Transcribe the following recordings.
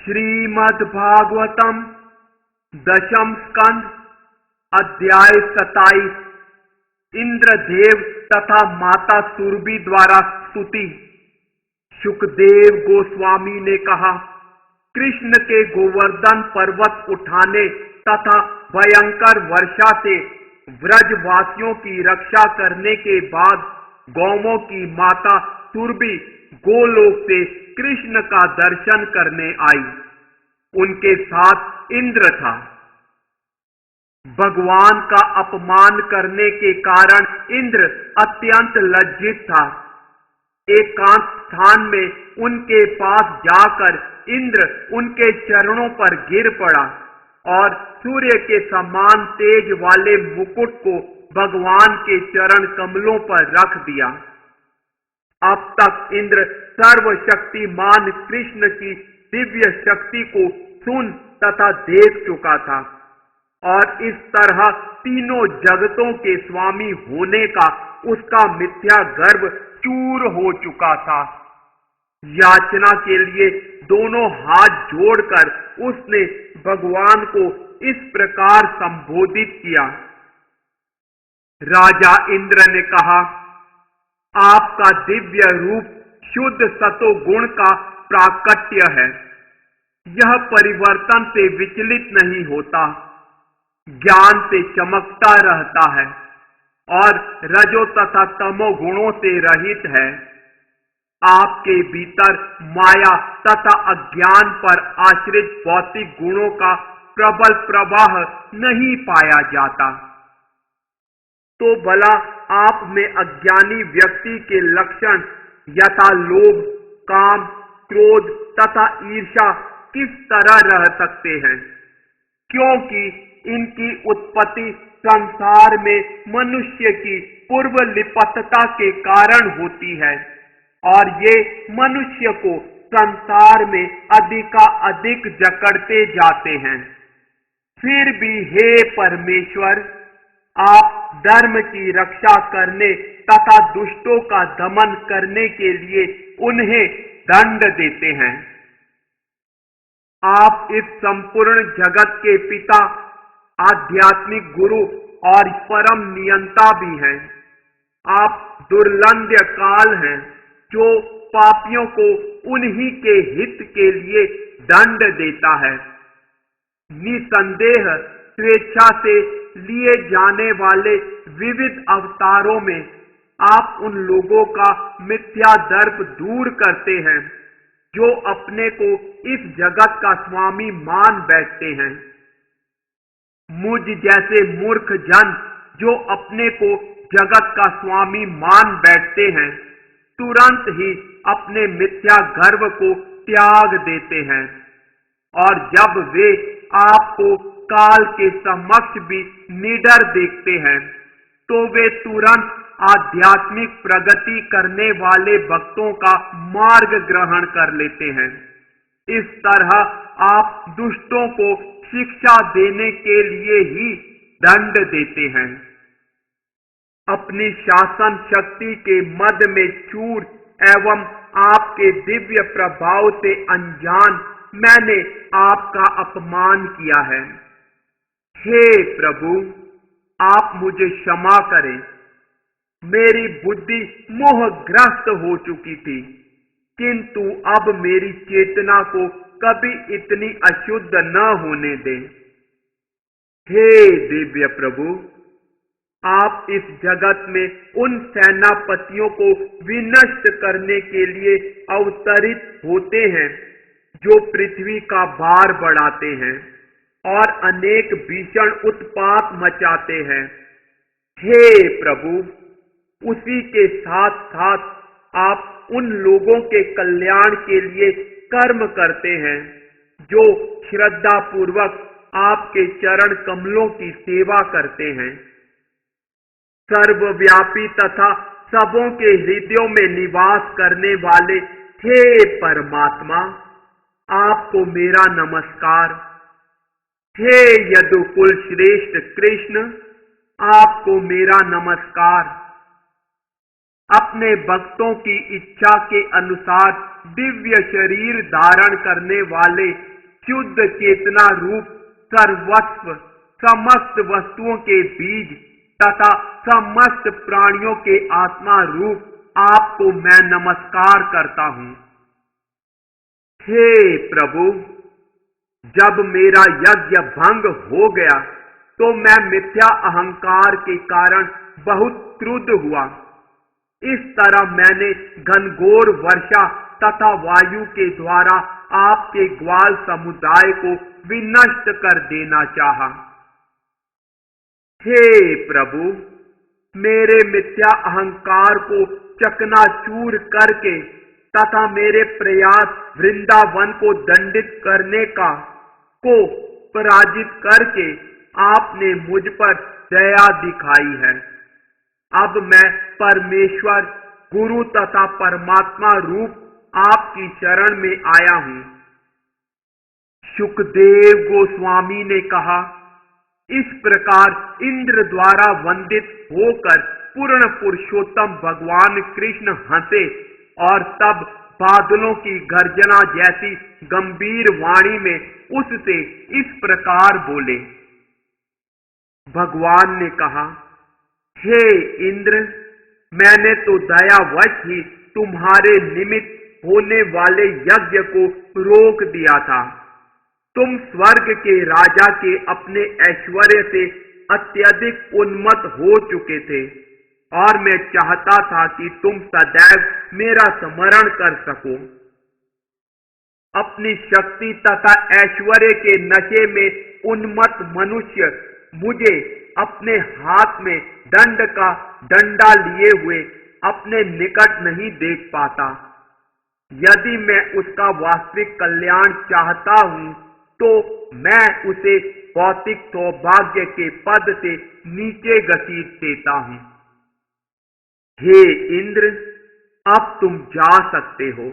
श्रीमद्भागवतम दशम स्कंद अध्याय 27 इंद्रदेव तथा माता सुरभि द्वारा स्तुति। शुकदेव गोस्वामी ने कहा, कृष्ण के गोवर्धन पर्वत उठाने तथा भयंकर वर्षा से व्रजवासियों की रक्षा करने के बाद गौवों की माता सुरभि गोलोक से कृष्ण का दर्शन करने आई। उनके साथ इंद्र था। भगवान का अपमान करने के कारण इंद्र अत्यंत लज्जित था। एकांत स्थान में उनके पास जाकर इंद्र उनके चरणों पर गिर पड़ा और सूर्य के समान तेज वाले मुकुट को भगवान के चरण कमलों पर रख दिया। अब तक इंद्र सर्वशक्तिमान कृष्ण की दिव्य शक्ति को सुन तथा देख चुका था और इस तरह तीनों जगतों के स्वामी होने का उसका मिथ्या गर्व चूर हो चुका था। याचना के लिए दोनों हाथ जोड़कर उसने भगवान को इस प्रकार संबोधित किया। राजा इंद्र ने कहा, आपका दिव्य रूप शुद्ध सतोगुण का प्राकट्य है। यह परिवर्तन से विचलित नहीं होता, ज्ञान से चमकता रहता है और रजो तथा तमो गुणों से रहित है। आपके भीतर माया तथा अज्ञान पर आश्रित भौतिक गुणों का प्रबल प्रवाह नहीं पाया जाता। तो भला आप में अज्ञानी व्यक्ति के लक्षण यथा लोभ, काम, क्रोध तथा ईर्ष्या किस तरह रह सकते हैं? क्योंकि इनकी उत्पत्ति संसार में मनुष्य की पूर्व लिप्तता के कारण होती है और ये मनुष्य को संसार में अधिकाधिक जकड़ते जाते हैं। फिर भी हे परमेश्वर, आप धर्म की रक्षा करने तथा दुष्टों का दमन करने के लिए उन्हें दंड देते हैं। आप इस संपूर्ण जगत के पिता, आध्यात्मिक गुरु और परम नियंता भी हैं। आप दुर्लंघ्य काल हैं जो पापियों को उन्हीं के हित के लिए दंड देता है। निसंदेह स्वेच्छा से लिए जाने वाले विविध अवतारों में आप उन लोगों का मिथ्या दर्प दूर करते हैं जो अपने को इस जगत का स्वामी मान बैठते हैं। मुझ जैसे मूर्ख जन जो अपने को जगत का स्वामी मान बैठते हैं, तुरंत ही अपने मिथ्या गर्व को त्याग देते हैं और जब वे आपको काल के समक्ष भी निडर देखते हैं तो वे तुरंत आध्यात्मिक प्रगति करने वाले भक्तों का मार्ग ग्रहण कर लेते हैं। इस तरह आप दुष्टों को शिक्षा देने के लिए ही दंड देते हैं। अपनी शासन शक्ति के मद में चूर एवं आपके दिव्य प्रभाव से अनजान मैंने आपका अपमान किया है। हे प्रभु, आप मुझे क्षमा करें। मेरी बुद्धि मोहग्रस्त हो चुकी थी, किंतु अब मेरी चेतना को कभी इतनी अशुद्ध न होने दें। हे दिव्य प्रभु, आप इस जगत में उन सेनापतियों को विनष्ट करने के लिए अवतरित होते हैं जो पृथ्वी का भार बढ़ाते हैं और अनेक भीषण उत्पात मचाते हैं। हे प्रभु, उसी के साथ साथ आप उन लोगों के कल्याण के लिए कर्म करते हैं जो श्रद्धा पूर्वक आपके चरण कमलों की सेवा करते हैं। सर्वव्यापी तथा सबों के हृदयों में निवास करने वाले हे परमात्मा, आपको मेरा नमस्कार। हे यदुकुल श्रेष्ठ कृष्ण, आपको मेरा नमस्कार। अपने भक्तों की इच्छा के अनुसार दिव्य शरीर धारण करने वाले शुद्ध चेतना रूप सर्वस्व समस्त वस्तुओं के बीज तथा समस्त प्राणियों के आत्मा रूप आपको मैं नमस्कार करता हूं। हे प्रभु, जब मेरा यज्ञ भंग हो गया तो मैं मिथ्या अहंकार के कारण बहुत क्रुद्ध हुआ। इस तरह मैंने घनघोर वर्षा तथा वायु के द्वारा आपके ग्वाल समुदाय को विनष्ट कर देना चाहा। हे प्रभु, मेरे मिथ्या अहंकार को चकनाचूर करके तथा मेरे प्रयास वृंदावन को दंडित करने को पराजित करके आपने मुझ पर दया दिखाई है। अब मैं परमेश्वर, गुरु तथा परमात्मा रूप आपकी शरण में आया हूं। शुकदेव गोस्वामी ने कहा, इस प्रकार इंद्र द्वारा वंदित होकर पूर्ण पुरुषोत्तम भगवान कृष्ण हंसे और तब बादलों की गर्जना जैसी गंभीर वाणी में उससे इस प्रकार बोले। भगवान ने कहा, हे इंद्र, मैंने तो दयावश ही तुम्हारे निमित्त होने वाले यज्ञ को रोक दिया था। तुम स्वर्ग के राजा के अपने ऐश्वर्य से अत्यधिक उन्मत्त हो चुके थे और मैं चाहता था कि तुम सदैव मेरा स्मरण कर सको। अपनी शक्ति तथा ऐश्वर्य के नशे में उन्मत्त मनुष्य मुझे अपने हाथ में दंड का डंडा लिए हुए अपने निकट नहीं देख पाता। यदि मैं उसका वास्तविक कल्याण चाहता हूं तो मैं उसे भौतिक सौभाग्य के पद से नीचे घसीट देता हूं। हे इंद्र, अब तुम जा सकते हो।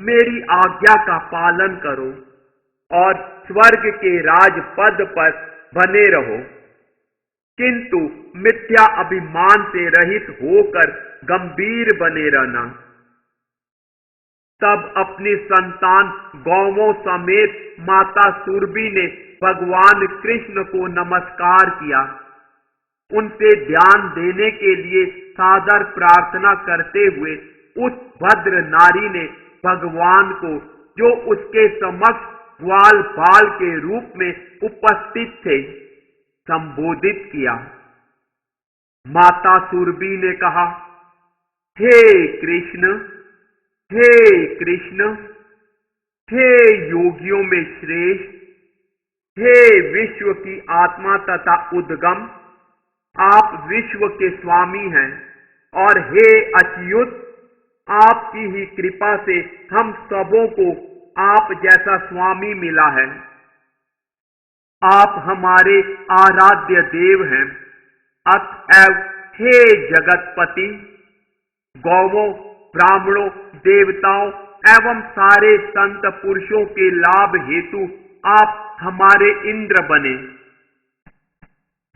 मेरी आज्ञा का पालन करो और स्वर्ग के राज पद पर बने रहो, किंतु मिथ्या अभिमान से रहित होकर गंभीर बने रहना। तब अपनी संतान गौवों समेत माता सुरभि ने भगवान कृष्ण को नमस्कार किया। उनसे ध्यान देने के लिए सादर प्रार्थना करते हुए उस भद्र नारी ने भगवान को, जो उसके समक्ष ग्वाल बाल के रूप में उपस्थित थे, संबोधित किया। माता सुरभि ने कहा, हे कृष्ण, हे कृष्ण, हे योगियों में श्रेष्ठ, हे विश्व की आत्मा तथा उद्गम, आप विश्व के स्वामी हैं और हे अच्युत, आपकी ही कृपा से हम सबों को आप जैसा स्वामी मिला है। आप हमारे आराध्य देव हैं। अतएव हे जगतपति, गौवों, ब्राह्मणों, देवताओं एवं सारे संत पुरुषों के लाभ हेतु आप हमारे इंद्र बने।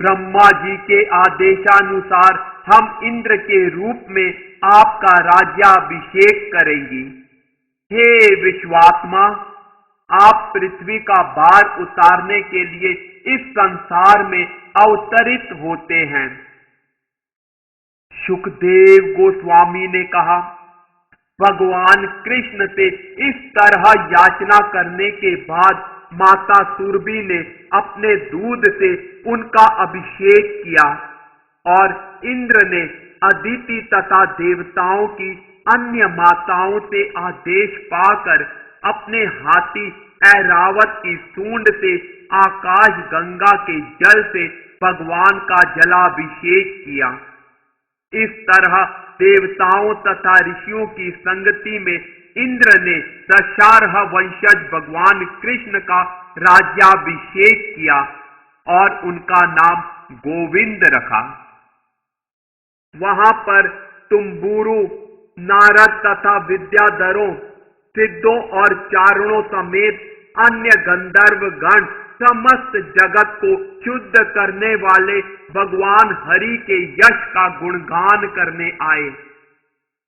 ब्रह्मा जी के आदेशानुसार हम इंद्र के रूप में आपका राज्याभिषेक करेंगी। हे विश्वात्मा, आप पृथ्वी का भार उतारने के लिए इस संसार में अवतरित होते हैं। शुकदेव गोस्वामी ने कहा, भगवान कृष्ण से इस तरह याचना करने के बाद माता सुरभि ने अपने दूध से उनका अभिषेक किया और इंद्र ने अदिति तथा देवताओं की अन्य माताओं से आदेश पाकर अपने हाथी ऐरावत की सूंड से आकाश गंगा के जल से भगवान का जलाभिषेक किया। इस तरह देवताओं तथा ऋषियों की संगति में इंद्र ने दशारह वंशज भगवान कृष्ण का राज्याभिषेक किया और उनका नाम गोविंद रखा। वहां पर तुम्बुरु, नारद तथा विद्याधरों, सिद्धों और चारणों समेत अन्य गंधर्व गण समस्त जगत को शुद्ध करने वाले भगवान हरि के यश का गुणगान करने आए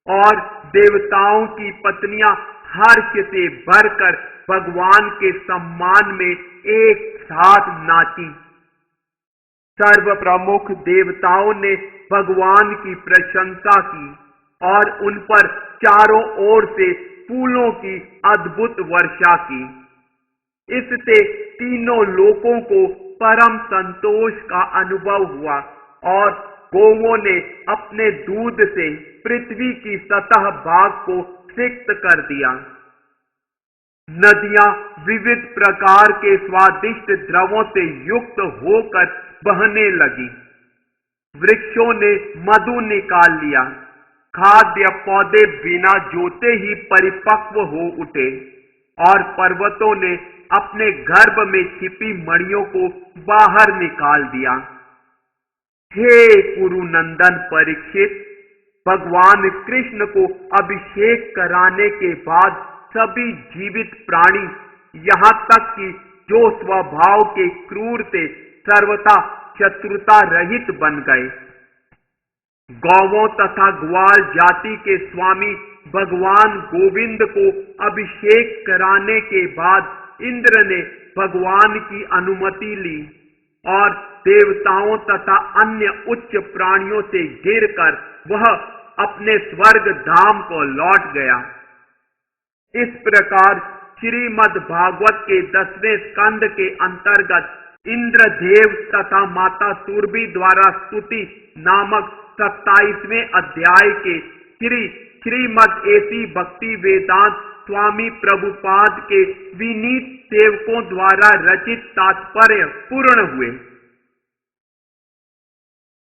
और देवताओं की पत्नियां हर्ष से भरकर भगवान के सम्मान में एक साथ नाची। सर्व प्रमुख देवताओं ने भगवान की प्रशंसा की और उन पर चारों ओर से फूलों की अद्भुत वर्षा की। इससे तीनों लोकों को परम संतोष का अनुभव हुआ और गौओं ने अपने दूध से पृथ्वी की सतह भाग को सिक्त कर दिया। नदियां विविध प्रकार के स्वादिष्ट द्रवों से युक्त होकर बहने लगी। वृक्षों ने मधु निकाल लिया। खाद्य पौधे बिना जोते ही परिपक्व हो उठे और पर्वतों ने अपने गर्भ में छिपी मणियों को बाहर निकाल दिया। हे कुरुनंदन परीक्षित, भगवान कृष्ण को अभिषेक कराने के बाद सभी जीवित प्राणी, यहाँ तक कि जो स्वभाव के क्रूर थे, सर्वथा शत्रुता रहित बन गए। गौवों तथा ग्वाल जाति के स्वामी भगवान गोविंद को अभिषेक कराने के बाद इंद्र ने भगवान की अनुमति ली और देवताओं तथा अन्य उच्च प्राणियों से गिरकर वह अपने स्वर्ग धाम को लौट गया। इस प्रकार श्रीमद् भागवत के 10वें स्कंद के अंतर्गत इंद्रदेव तथा माता सुरभि द्वारा स्तुति नामक 27वें अध्याय के श्रीमद् एसी भक्ति वेदांत स्वामी प्रभुपाद के विनीत सेवकों द्वारा रचित तात्पर्य पूर्ण हुए।